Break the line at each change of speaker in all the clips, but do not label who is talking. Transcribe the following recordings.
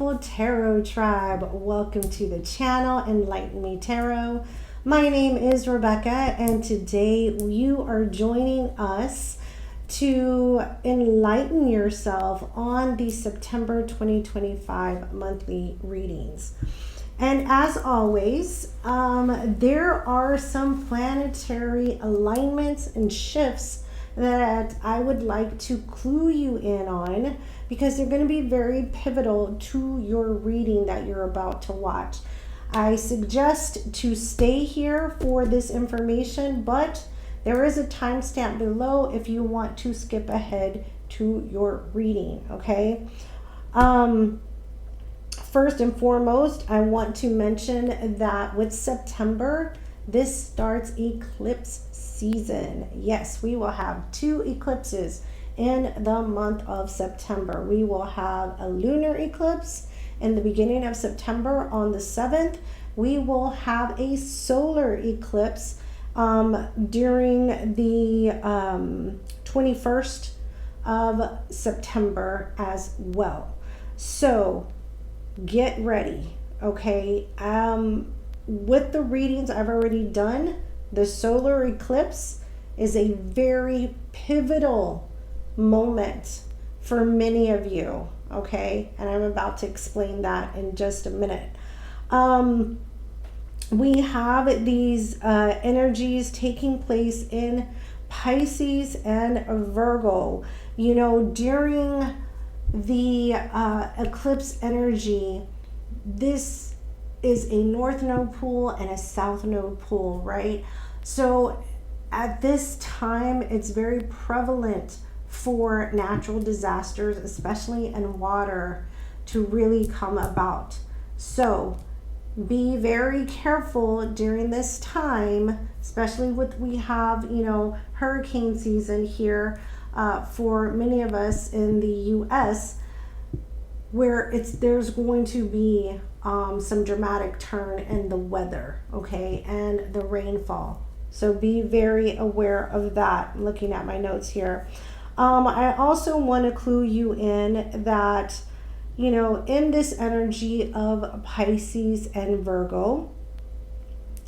beautiful tarot tribe. Welcome to the channel, Enlighten Me Tarot. My name is Rebecca, and today you are joining us to enlighten yourself on the September 2025 monthly readings. And as always, there are some planetary alignments and shifts that I would like to clue you in on, because they're going to be very pivotal to your reading that you're about to watch. I suggest to stay here for this information, but there is a timestamp below if you want to skip ahead to your reading, okay? First and foremost, I want to mention that with September, this starts eclipse season. Yes, we will have 2 eclipses in the month of September. We will have a lunar eclipse in the beginning of September on the 7th. We will have a solar eclipse during the 21st of September as well. So get ready, okay? With the readings I've already done, the solar eclipse is a very pivotal moment for many of you, okay? And I'm about to explain that in just a minute. We have these energies taking place in Pisces and Virgo. You know, during the eclipse energy, this is a north node pool and a south node pool, right? So at this time, it's very prevalent for natural disasters, especially in water, to really come about. So be very careful during this time, especially we have, you know, hurricane season here for many of us in the US, where there's going to be some dramatic turn in the weather, okay, and the rainfall. So be very aware of that. I'm looking at my notes here. I also want to clue you in that, you know, in this energy of Pisces and Virgo,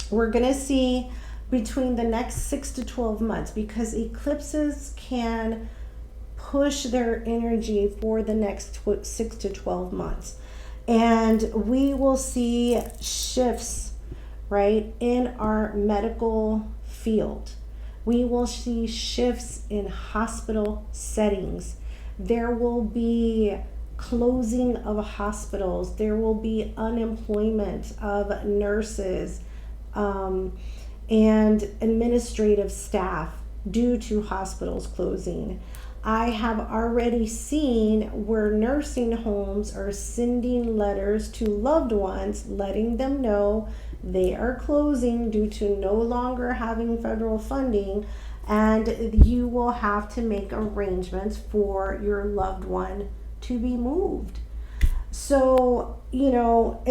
we're going to see between the next 6 to 12 months, because eclipses can push their energy for the next 6 to 12 months. And we will see shifts, right, in our medical field. We will see shifts in hospital settings. There will be closing of hospitals. There will be unemployment of nurses and administrative staff due to hospitals closing. I have already seen where nursing homes are sending letters to loved ones letting them know they are closing due to no longer having federal funding, and you will have to make arrangements for your loved one to be moved. So, you know,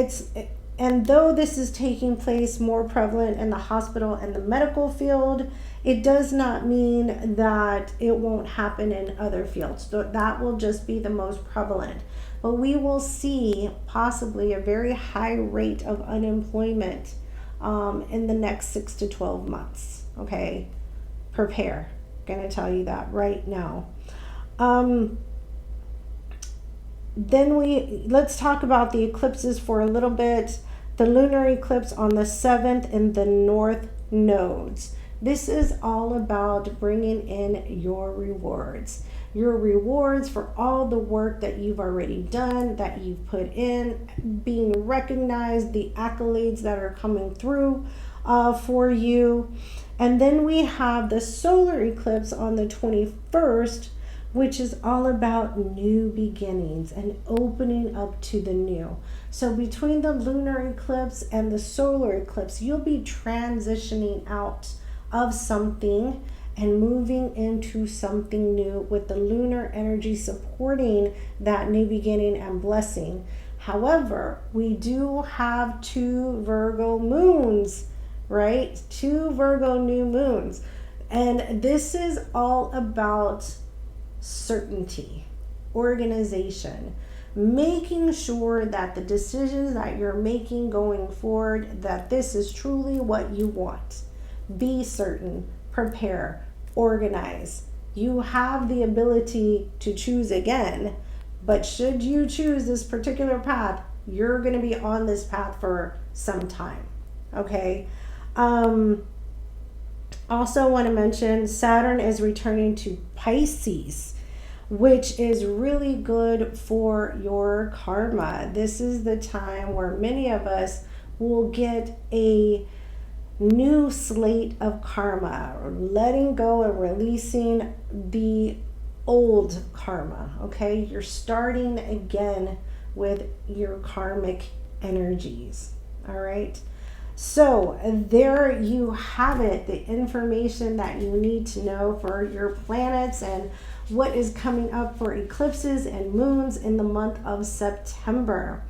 and though this is taking place more prevalent in the hospital and the medical field, it does not mean that it won't happen in other fields. So that will just be the most prevalent. But we will see possibly a very high rate of unemployment in the next 6 to 12 months. Okay, prepare. I'm going to tell you that right now. Then let's talk about the eclipses for a little bit. The lunar eclipse on the 7th in the north nodes. This is all about bringing in your rewards. Your rewards for all the work that you've already done, that you've put in, being recognized, the accolades that are coming through for you. And then we have the solar eclipse on the 21st, which is all about new beginnings and opening up to the new. So between the lunar eclipse and the solar eclipse, you'll be transitioning out of something and moving into something new, with the lunar energy supporting that new beginning and blessing. However, we do have 2 Virgo moons, right? 2 Virgo new moons. And this is all about certainty, organization, making sure that the decisions that you're making going forward, that this is truly what you want. Be certain, prepare, organize. You have the ability to choose again, but should you choose this particular path, you're going to be on this path for some time. Okay. Also want to mention Saturn is returning to Pisces, which is really good for your karma. This is the time where many of us will get a new slate of karma, letting go and releasing the old karma. Okay, you're starting again with your karmic energies. All right, so there you have it, the information that you need to know for your planets and what is coming up for eclipses and moons in the month of September.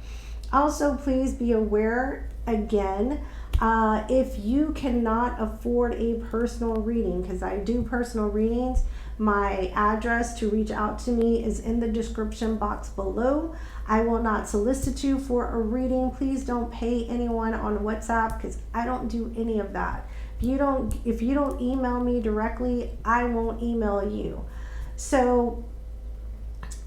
Also, please be aware again, if you cannot afford a personal reading, because I do personal readings, my address to reach out to me is in the description box below. I will not solicit you for a reading. Please don't pay anyone on WhatsApp because I don't do any of that. If you don't email me directly, I won't email you. So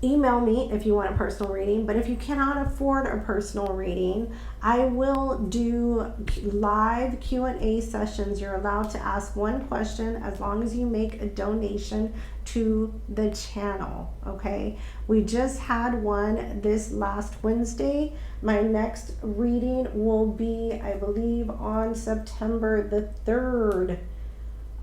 email me if you want a personal reading, but if you cannot afford a personal reading, I will do live Q&A sessions. You're allowed to ask one question as long as you make a donation to the channel, okay? We just had one this last Wednesday. My next reading will be, I believe, on September the 3rd.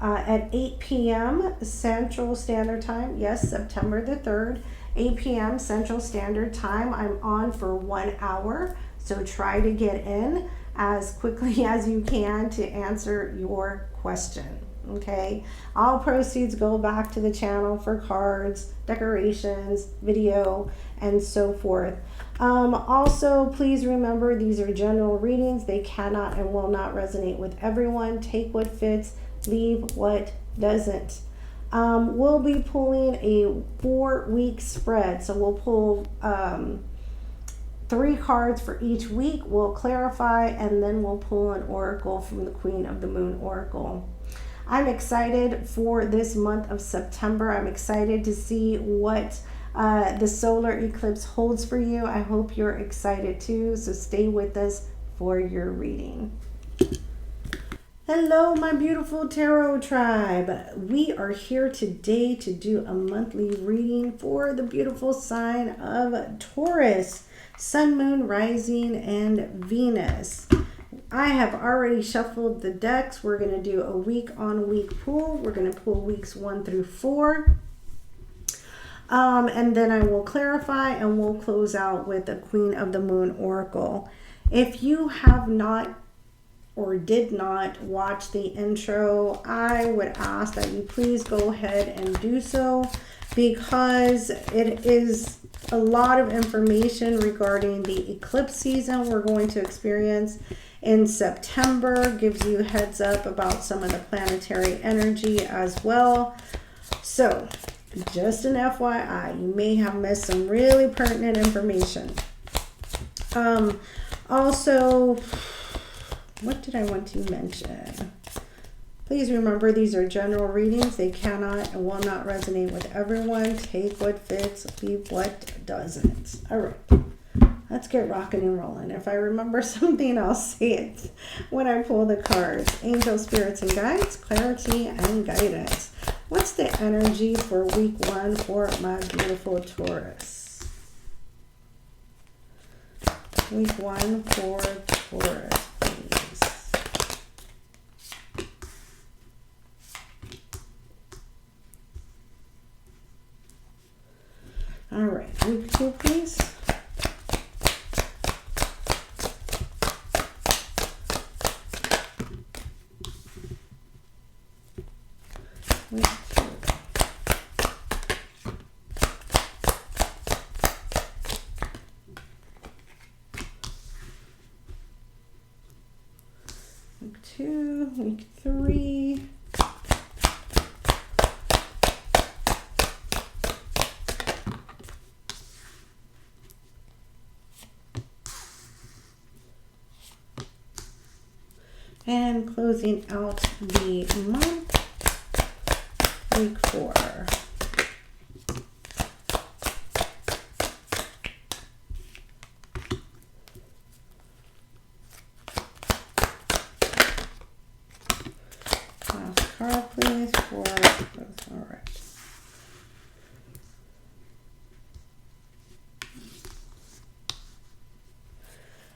At 8 p.m. Central Standard Time. Yes, September the 3rd, 8 p.m. Central Standard Time. I'm on for 1 hour, so try to get in as quickly as you can to answer your question. Okay, all proceeds go back to the channel for cards, decorations, video, and so forth. Also, please remember these are general readings. They cannot and will not resonate with everyone. Take what fits, leave what doesn't. We'll be pulling a 4-week spread. So we'll pull 3 cards for each week. We'll clarify, and then we'll pull an oracle from the Queen of the Moon Oracle. I'm excited for this month of September. I'm excited to see what the solar eclipse holds for you. I hope you're excited too. So stay with us for your reading. Hello, my beautiful tarot tribe. We are here today to do a monthly reading for the beautiful sign of Taurus, Sun, Moon, Rising, and Venus. I have already shuffled the decks. We're going to do a week-on-week pull. We're going to pull weeks 1 through 4. And then I will clarify and we'll close out with the Queen of the Moon Oracle. If you have not or did not watch the intro, I would ask that you please go ahead and do so, because it is a lot of information regarding the eclipse season we're going to experience in September. Gives you a heads up about some of the planetary energy as well. So just an FYI, you may have missed some really pertinent information. Also, what did I want to mention? Please remember, these are general readings. They cannot and will not resonate with everyone. Take what fits, leave what doesn't. All right, let's get rocking and rolling. If I remember something, I'll say it when I pull the cards. Angel, spirits, and guides, clarity and guidance. What's the energy for week 1 for my beautiful Taurus? Week 1 for Taurus. All right, week 2, please. Week 2. Week 2, week 3. And closing out the month, week 4. Last card, please, for both. All right.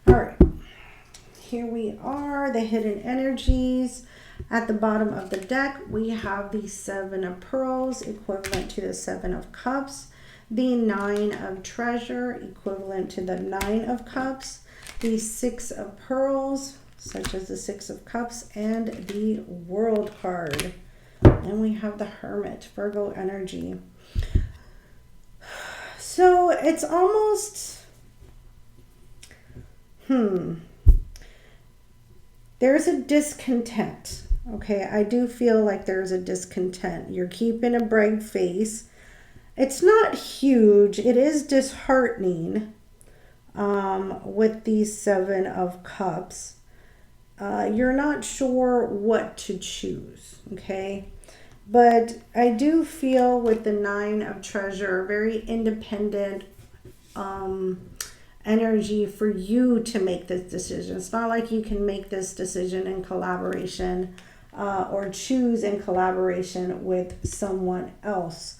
All right. Here we are, the hidden energies. At the bottom of the deck, we have the 7 of Pearls, equivalent to the 7 of Cups. The 9 of Treasure, equivalent to the 9 of Cups. The 6 of Pearls, such as the 6 of Cups, and the World card. And we have the Hermit, Virgo energy. So it's almost, there's a discontent. Okay, I do feel like there's a discontent. You're keeping a brave face. It's not huge. It is disheartening with the 7 of Cups. You're not sure what to choose, okay? But I do feel with the 9 of Treasure, very independent energy for you to make this decision. It's not like you can make this decision in collaboration or choose in collaboration with someone else.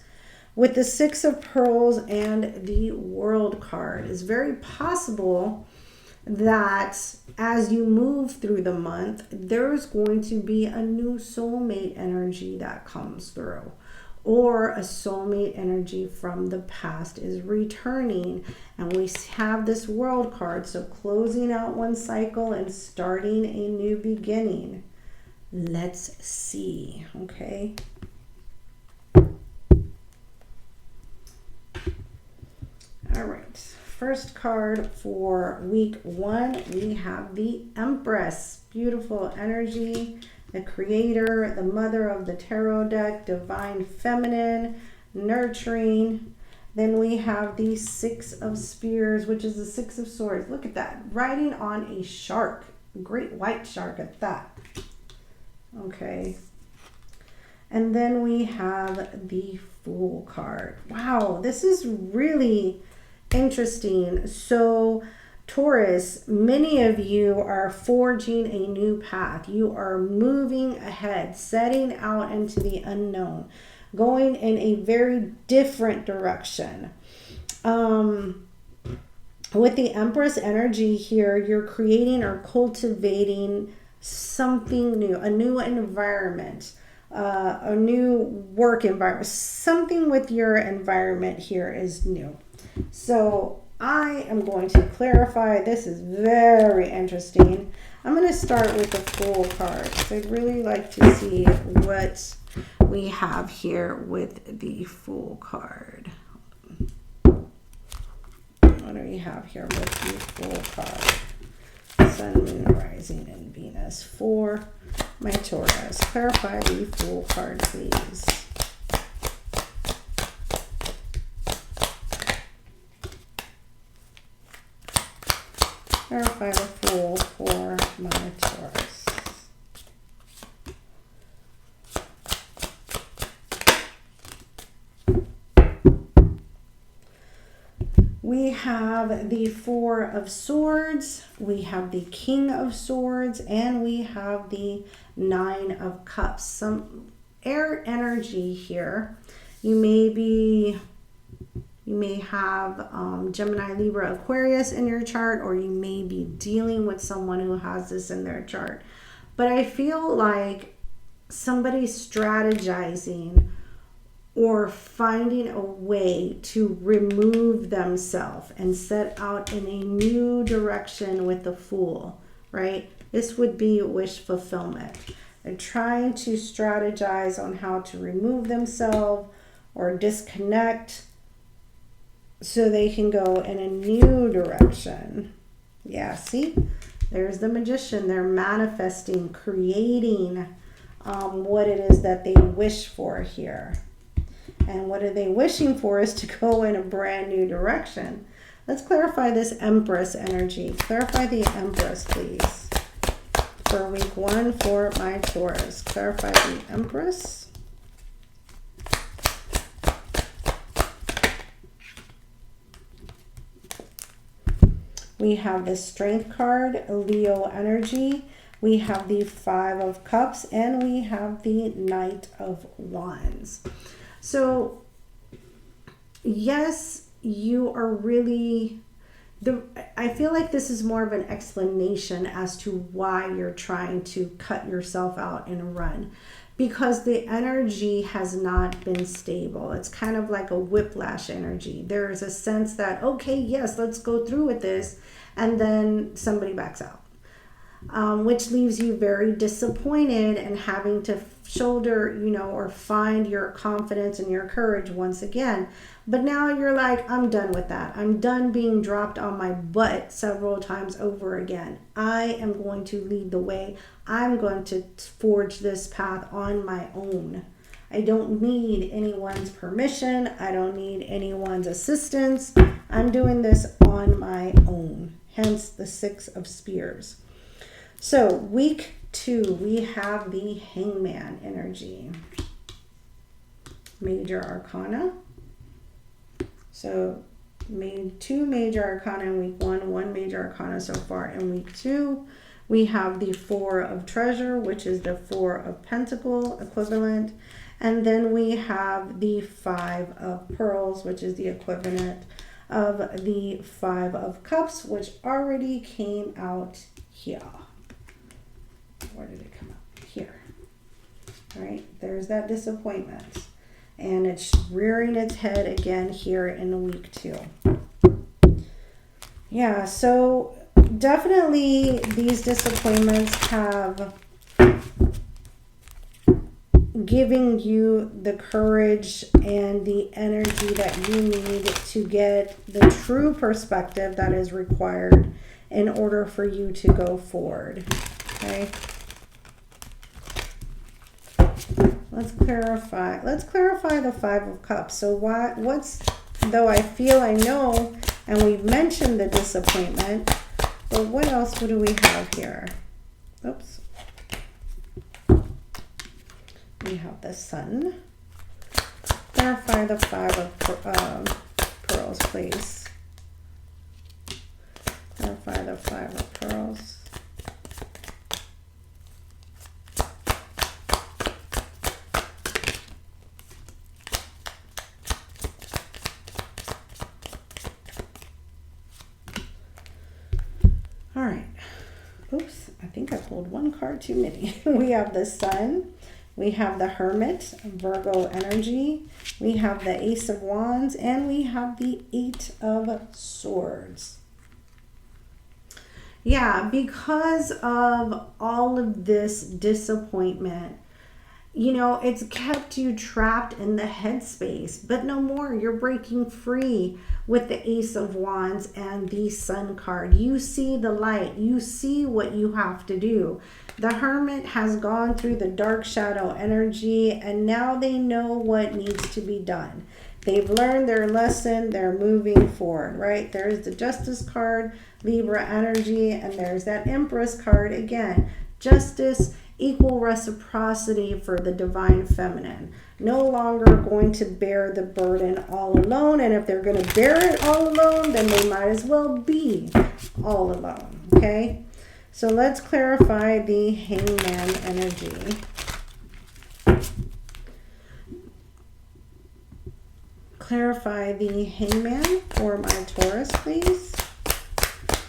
With the 6 of Pearls and the World card, it's very possible that as you move through the month, there's going to be a new soulmate energy that comes through, or a soulmate energy from the past is returning, and we have this World card, so closing out one cycle and starting a new beginning. Let's see, okay? All right, first card for week 1, we have the Empress. Beautiful energy, the creator, the mother of the tarot deck, divine feminine, nurturing. Then we have the 6 of Spears, which is the 6 of Swords. Look at that, riding on a shark, great white shark at that. Okay. And then we have the Fool card. Wow, this is really interesting. So Taurus, many of you are forging a new path. You are moving ahead, setting out into the unknown, going in a very different direction. With the Empress energy here, you're creating or cultivating something new, a new environment, a new work environment. Something with your environment here is new. So I am going to clarify. This is very interesting. I'm going to start with the Fool card. I'd really like to see what we have here with the Fool card. What do we have here with the Fool card? Sun, Moon, Rising, and Venus for my Taurus. Clarify the Fool card, please. Clarify the Fool for my Taurus. We have the 4 of Swords, we have the King of Swords, and we have the 9 of Cups. Some air energy here. You may have Gemini, Libra, Aquarius in your chart, or you may be dealing with someone who has this in their chart. But I feel like somebody's strategizing or finding a way to remove themselves and set out in a new direction with the Fool, right? This would be wish fulfillment. They're trying to strategize on how to remove themselves or disconnect so they can go in a new direction. Yeah, see? There's the Magician. They're manifesting, creating what it is that they wish for here. And what are they wishing for is to go in a brand new direction. Let's clarify this Empress energy. Clarify the Empress, please. for week 1 for my Taurus. Clarify the Empress. We have the Strength card, Leo energy. We have the 5 of Cups, and we have the Knight of Wands. So, yes, you are really... I feel like this is more of an explanation as to why you're trying to cut yourself out and run, because the energy has not been stable. It's kind of like a whiplash energy. There's a sense that, okay, yes, let's go through with this, and then somebody backs out, which leaves you very disappointed and having to shoulder, or find your confidence and your courage once again. But now you're like, I'm done with that. I'm done being dropped on my butt several times over again. I am going to lead the way. I'm going to forge this path on my own. I don't need anyone's permission. I don't need anyone's assistance. I'm doing this on my own. Hence the 6 of Spears. So week 2, we have the Hangman energy. Major Arcana. So made 2 major arcana in week 1, 1 major arcana so far in week 2. We have the 4 of Treasure, which is the 4 of Pentacle equivalent. And then we have the 5 of Pearls, which is the equivalent of the 5 of Cups, which already came out here. Where did it come out? Here. All right, there's that disappointment. And it's rearing its head again here in week 2. Yeah, so definitely these disappointments have given you the courage and the energy that you need to get the true perspective that is required in order for you to go forward. Okay. Let's clarify the 5 of Cups. So though I feel I know, and we've mentioned the disappointment, but what else do we have here? Oops. We have the Sun. Clarify the 5 of Pearls, please. Clarify the 5 of Pearls. All right. Oops, I think I pulled one card too many. We have the Sun. We have the Hermit, Virgo energy. We have the Ace of Wands, and we have the 8 of Swords. Yeah, because of all of this disappointment, it's kept you trapped in the headspace, but no more. You're breaking free with the Ace of Wands and the Sun card. You see the light. You see what you have to do. The Hermit has gone through the dark shadow energy, and now they know what needs to be done. They've learned their lesson. They're moving forward, right? There's the Justice card, Libra energy, and there's that Empress card again. Justice, equal reciprocity for the divine feminine. No longer going to bear the burden all alone. And if they're going to bear it all alone, then they might as well be all alone. Okay? So let's clarify the Hangman energy. Clarify the Hangman for my Taurus, please.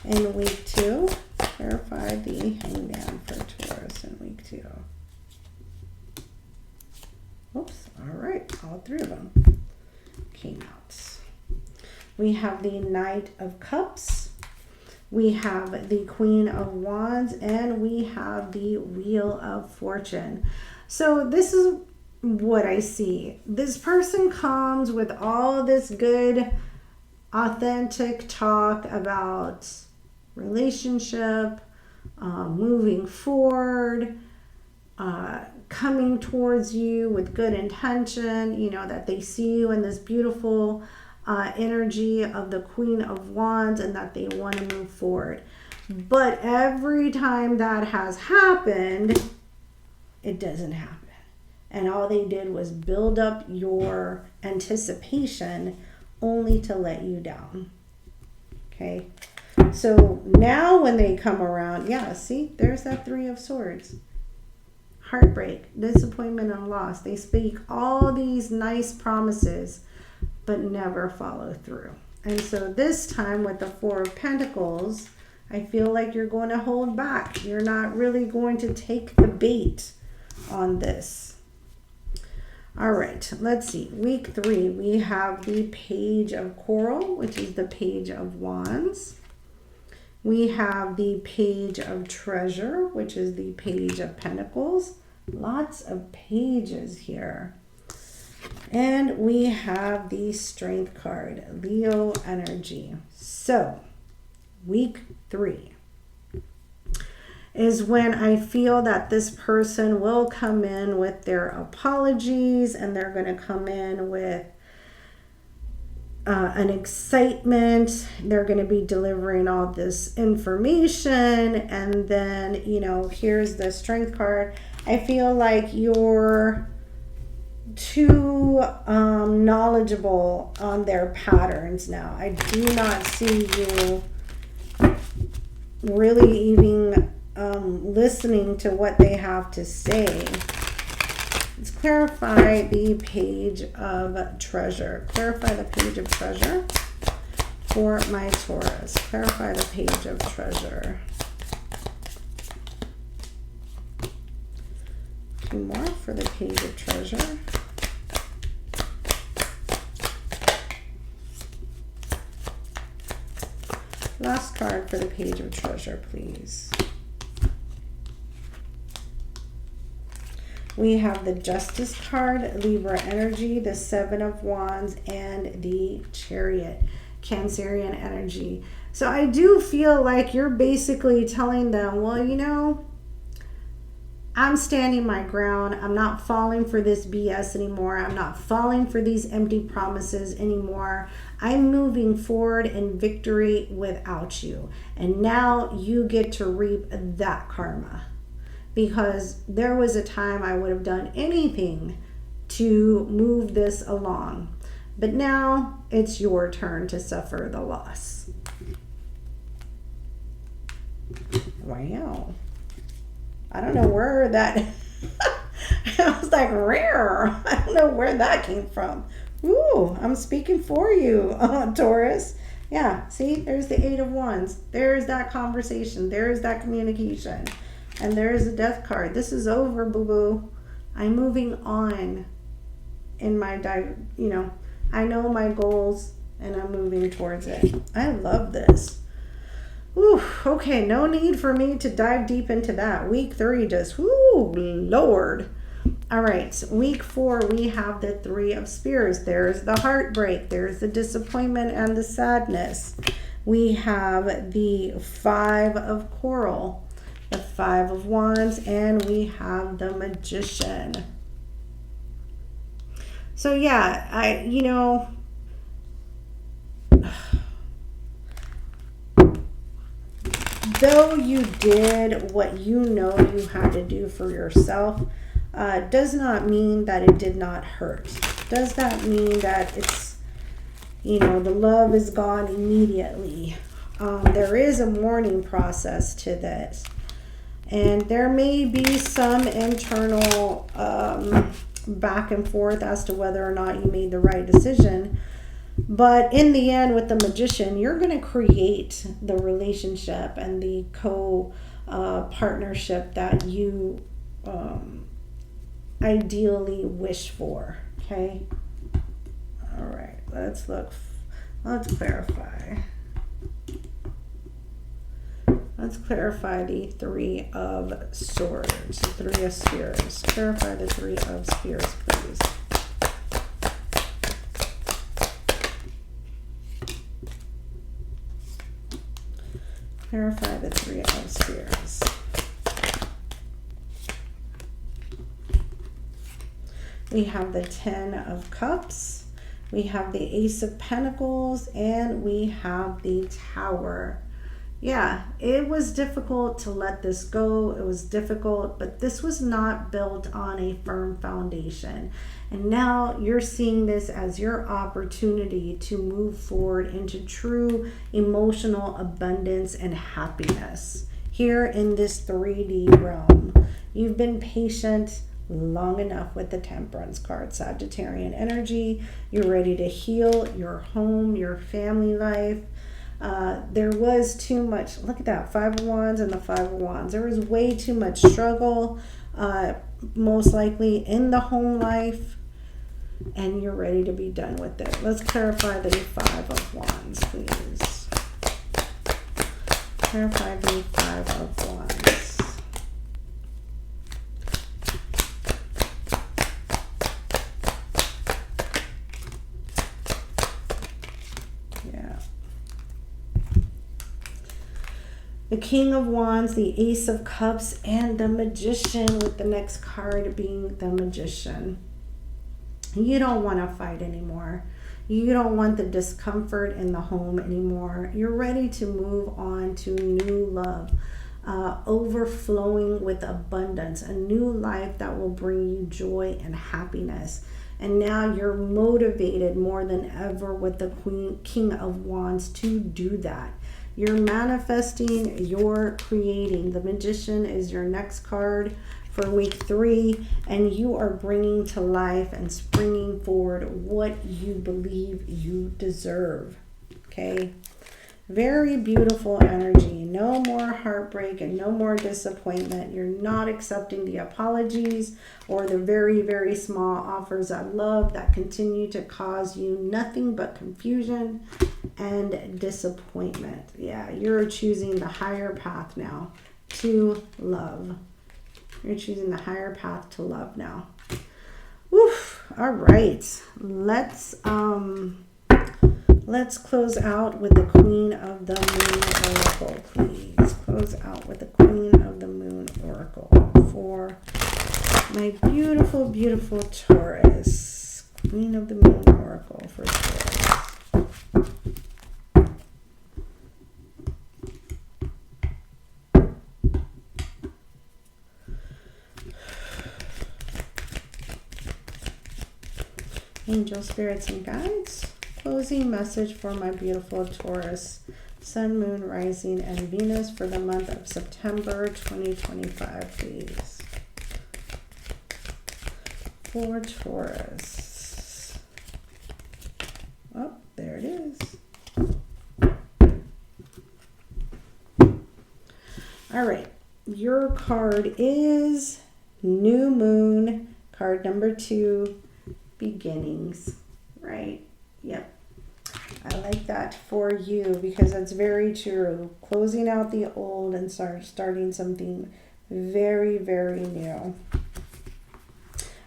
In week 2. Clarify the Hangman for Taurus in week 2. Oops. All right. All 3 of them came out. We have the Knight of Cups. We have the Queen of Wands. And we have the Wheel of Fortune. So this is what I see. This person comes with all this good, authentic talk about relationship, moving forward, coming towards you with good intention, that they see you in this beautiful energy of the Queen of Wands and that they want to move forward. But every time that has happened, it doesn't happen. And all they did was build up your anticipation only to let you down. Okay. So now when they come around, yeah, see, there's that Three of Swords. Heartbreak, disappointment, and loss. They speak all these nice promises, but never follow through. And so this time with the Four of Pentacles, I feel like you're going to hold back. You're not really going to take the bait on this. All right, let's see. Week 3, we have the Page of Coral, which is the Page of Wands. We have the Page of Treasure, which is the Page of Pentacles. Lots of pages here. And we have the Strength card, Leo energy. So, week 3 is when I feel that this person will come in with their apologies, and they're going to come in with an excitement. They're going to be delivering all this information, and then, you know, here's the Strength card. I feel like you're too knowledgeable on their patterns now. I do not see you really even listening to what they have to say. Let's clarify the Page of Treasure. Clarify the Page of Treasure for my Taurus. Clarify the Page of Treasure. Two more for the Page of Treasure. Last card for the Page of Treasure, please. We have the Justice card, Libra energy, the Seven of Wands, and the Chariot, Cancerian energy. So I do feel like you're basically telling them, well, you know, I'm standing my ground. I'm not falling for this BS anymore. I'm not falling for these empty promises anymore. I'm moving forward in victory without you. And now you get to reap that karma. Because there was a time I would have done anything to move this along. But now it's your turn to suffer the loss. Wow. I don't know where that, I was like, rare. I don't know where that came from. Ooh, I'm speaking for you, Taurus. Yeah, see, there's the Eight of Wands. There's that conversation. There's that communication. And there's the Death card. This is over, boo-boo. I'm moving on in my, you know, I know my goals and I'm moving towards it. I love this. Ooh, okay, no need for me to dive deep into that. Week 3 just, whoo, Lord. All right, week 4, we have the Three of Spears. There's the heartbreak. There's the disappointment and the sadness. We have the Five of Coral, the Five of Wands, and we have the Magician. So yeah, you know, though you did what you know you had to do for yourself, does not mean that it did not hurt. Does that mean that it's, you know, the love is gone immediately? There is a mourning process to this. And there may be some internal back and forth as to whether or not you made the right decision. But in the end, with the Magician, you're going to create the relationship and the partnership that you ideally wish for. Okay? All right. Let's clarify. Let's clarify the Three of Swords, Three of Spears. Clarify the Three of Spears, please. Clarify the Three of Spears. We have the Ten of Cups. We have the Ace of Pentacles, and we have the Tower. Yeah, it was difficult to let this go. It was difficult, but this was not built on a firm foundation. And now you're seeing this as your opportunity to move forward into true emotional abundance and happiness here in this 3D realm. You've been patient long enough with the Temperance card, Sagittarian energy. You're ready to heal your home, your family life. There was too much, look at that, Five of Wands and the Five of Wands. There was way too much struggle, most likely in the home life, and you're ready to be done with it. Let's clarify the Five of Wands, please. Clarify the Five of Wands. The King of Wands, the Ace of Cups, and the Magician, with the next card being the Magician. You don't want to fight anymore. You don't want the discomfort in the home anymore. You're ready to move on to new love, overflowing with abundance, a new life that will bring you joy and happiness. And now you're motivated more than ever with the King of Wands to do that. You're manifesting, you're creating. The Magician is your next card for week 3, and you are bringing to life and springing forward what you believe you deserve. Okay? Very beautiful energy. No more heartbreak and no more disappointment. You're not accepting the apologies or the very, very small offers of love that continue to cause you nothing but confusion and disappointment. Yeah, you're choosing the higher path now to love. You're choosing the higher path to love now. Oof. All right. Let's close out with the Queen of the Moon Oracle, please. Close out with the Queen of the Moon Oracle for my beautiful, beautiful Taurus. Queen of the Moon Oracle for Taurus. Angel, spirits, and guides. Closing message for my beautiful Taurus, Sun, Moon, Rising, and Venus for the month of September 2025, please. For Taurus. Oh, there it is. All right. Your card is New Moon, card number 2, Beginnings, right? Yep. I like that for you because that's very true. Closing out the old and starting something very, very new.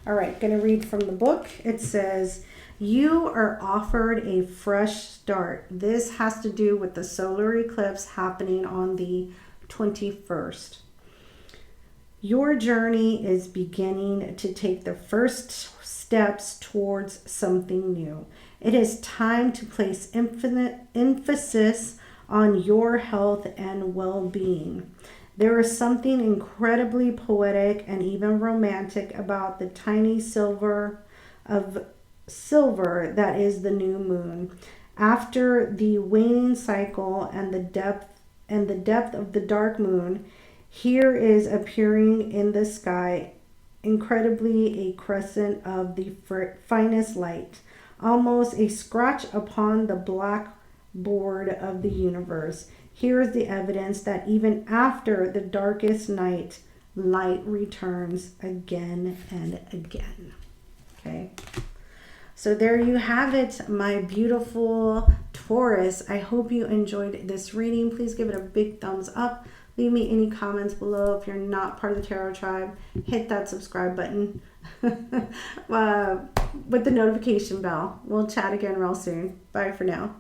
All right, going to read from the book. It says, you are offered a fresh start. This has to do with the solar eclipse happening on the 21st. Your journey is beginning to take the first steps towards something new. It is time to place infinite emphasis on your health and well-being. There is something incredibly poetic and even romantic about the tiny silver that is the new moon. After the waning cycle and the depth of the dark moon, here is appearing in the sky incredibly a crescent of the finest light, almost a scratch upon the blackboard of the universe. Here is the evidence that even after the darkest night, light returns again and again. Okay. So there you have it, my beautiful Taurus. I hope you enjoyed this reading. Please give it a big thumbs up. Leave me any comments below. If you're not part of the Tarot Tribe, hit that subscribe button with the notification bell. We'll chat again real soon. Bye for now.